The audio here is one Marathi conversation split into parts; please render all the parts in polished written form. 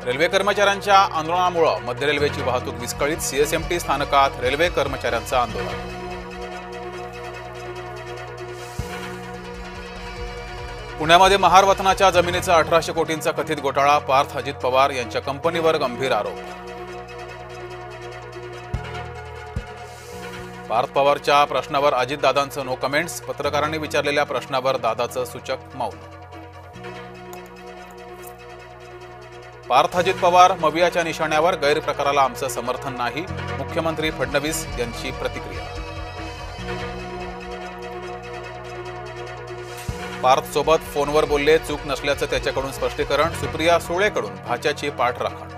रेल्वे कर्मचाऱ्यांच्या आंदोलनामुळे मध्य रेल्वेची वाहतूक विस्कळीत, सीएसएमटी स्थानकात रेल्वे कर्मचाऱ्यांचं आंदोलन। पुण्यामध्ये महार वतनाच्या जमिनीचा 1800 कोटींचा कथित घोटाळा, पार्थ अजित पवार यांच्या कंपनीवर गंभीर आरोप। पार्थ पवारच्या प्रश्नावर अजितदादांचं नो कमेंट्स, पत्रकारांनी विचारलेल्या प्रश्नावर दादाचं सूचक मौन। पार्थ अजित पवार मवियाच्या निशाण्यावर, गैरप्रकाराला आमचं समर्थन नाही, मुख्यमंत्री फडणवीस यांची प्रतिक्रिया। पार्थ सोबत फोनवर बोलले, चूक नसल्याचं त्याच्याकडून स्पष्टीकरण, सुप्रिया सुळेकडून भाच्याची पाठराखण।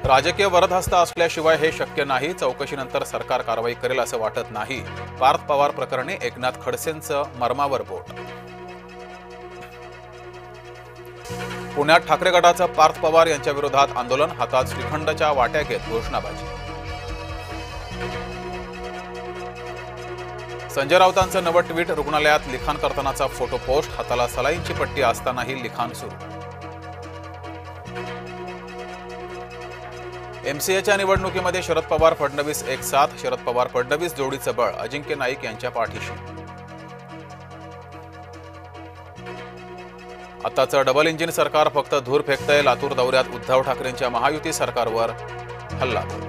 राजकीय वरदहस्त असल्याशिवाय हे शक्य नाही, चौकशीनंतर सरकार कारवाई करेल असं वाटत नाही, पार्थ पवार प्रकरणी एकनाथ खडसेंचं मर्मावर बोट। पुण्यात ठाकरे गटाचं पार्थ पवार यांच्या विरोधात आंदोलन, हातात श्रीखंडच्या वाट्या घेत घोषणाबाजी। संजय राऊतांचं नवं ट्विट, रुग्णालयात लिखाण करतानाचा फोटो पोस्ट, हाताला सलाईनची पट्टी असतानाही लिखाण सुरू। एमसीएच्या निवडणुकीमध्ये शरद पवार फडणवीस एक साथ, शरद पवार फडणवीस जोडीचं बळ, अजिंक्य नाईक यांच्या पाठीशी। आताचं डबल इंजिन सरकार फक्त धूर फेकतंय, लातूर दौऱ्यात उद्धव ठाकरेंच्या महायुती सरकारवर हल्लाबोल।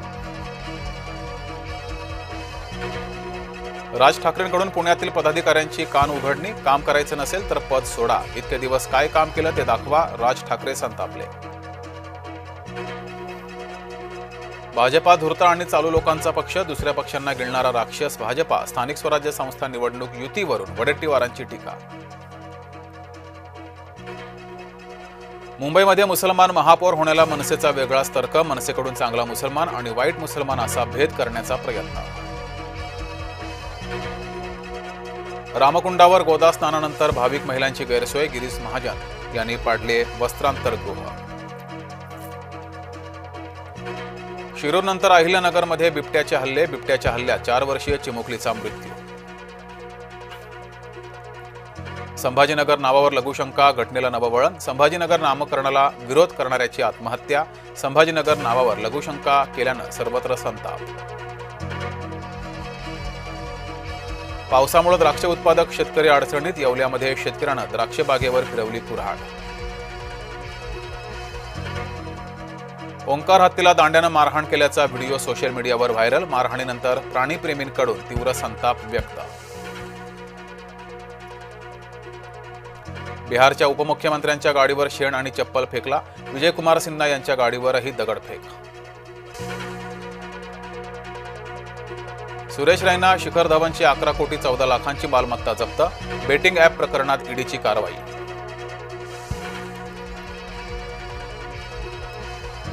राज ठाकरेंकडून पुण्यातील पदाधिकाऱ्यांची कान उघडणी, काम करायचं नसेल तर पद सोडा, इतके दिवस काय काम केलं ते दाखवा, राज ठाकरे संतापले। भाजपा धुरता आणि चालू लोकांचा पक्ष, दुसऱ्या पक्षांना गिळणारा राक्षस भाजपा, स्थानिक स्वराज्य संस्था निवडणूक युतीवरून वडेट्टीवारांची टीका। मुंबईमध्ये मुसलमान महापौर होण्याला मनसेचा वेगळाच तर्क, मनसेकडून चांगला मुसलमान आणि वाईट मुसलमान असा भेद करण्याचा प्रयत्न। रामकुंडावर गोदा स्नानानंतर भाविक महिलांची गैरसोय, गिरीश महाजन यांनी पाडले वस्त्रांतरगृह। शिरूरनंतर अहिल्यानगरमध्ये बिबट्याचे हल्ले, बिबट्याच्या हल्ल्यात 4 वर्षीय चिमुकलीचा मृत्यू। संभाजीनगर नावावर लघुशंका, घटनेला नववळण, संभाजीनगर नामकरणाला विरोध करणाऱ्याची आत्महत्या, संभाजीनगर नावावर लघुशंका केल्यानं सर्वत्र संताप। पावसामुळे द्राक्ष उत्पादक शेतकरी अडचणीत, येवल्यामध्ये शेतकऱ्यानं द्राक्ष बागेवर फिरवली कुऱ्हाड। ओंकार हत्येला दांड्यानं मारहाण केल्याचा व्हिडिओ सोशल मीडियावर व्हायरल, मारहाणीनंतर प्राणीप्रेमींकडून तीव्र संताप व्यक्त। बिहारच्या उपमुख्यमंत्र्यांच्या गाडीवर शेण आणि चप्पल फेकला, विजयकुमार सिन्हा यांच्या गाडीवरही दगडफेक। सुरेश रैना, शिखर धवनची 11 कोटी 14 लाखांची मालमत्ता जप्त, बेटिंग ॲप प्रकरणात ईडीची कारवाई।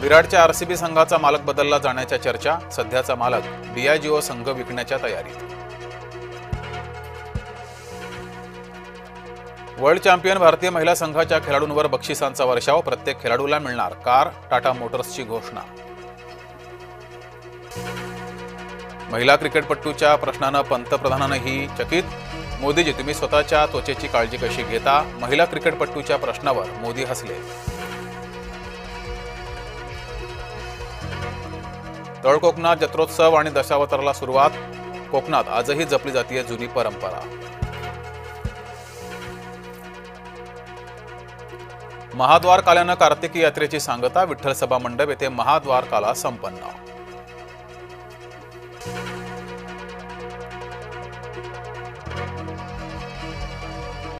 विराटच्या आरसीबी संघाचा मालक बदलला जाण्याच्या चर्चा, सध्याचा मालक डियाजिओ संघ विकण्याच्या तयारीत। वर्ल्ड चॅम्पियन भारतीय महिला संघाच्या खेळाडूंवर बक्षिसांचा वर्षाव, प्रत्येक खेळाडूला मिळणार कार, टाटा मोटर्सची घोषणा। महिला क्रिकेटपटूच्या प्रश्नानं पंतप्रधानांनीही चकित, मोदीजी तुम्ही स्वतःच्या त्वचेची काळजी कशी घेता, महिला क्रिकेटपटूच्या प्रश्नावर मोदी हसले। तळ कोकणात जत्रोत्सव आणि दशावताराला सुरुवात, कोकणात आजही जपली जातीय जुनी परंपरा। महाद्वार काल्यानं कार्तिकी यात्रेची सांगता, विठ्ठल सभा मंडप येथे महाद्वार काला संपन्न।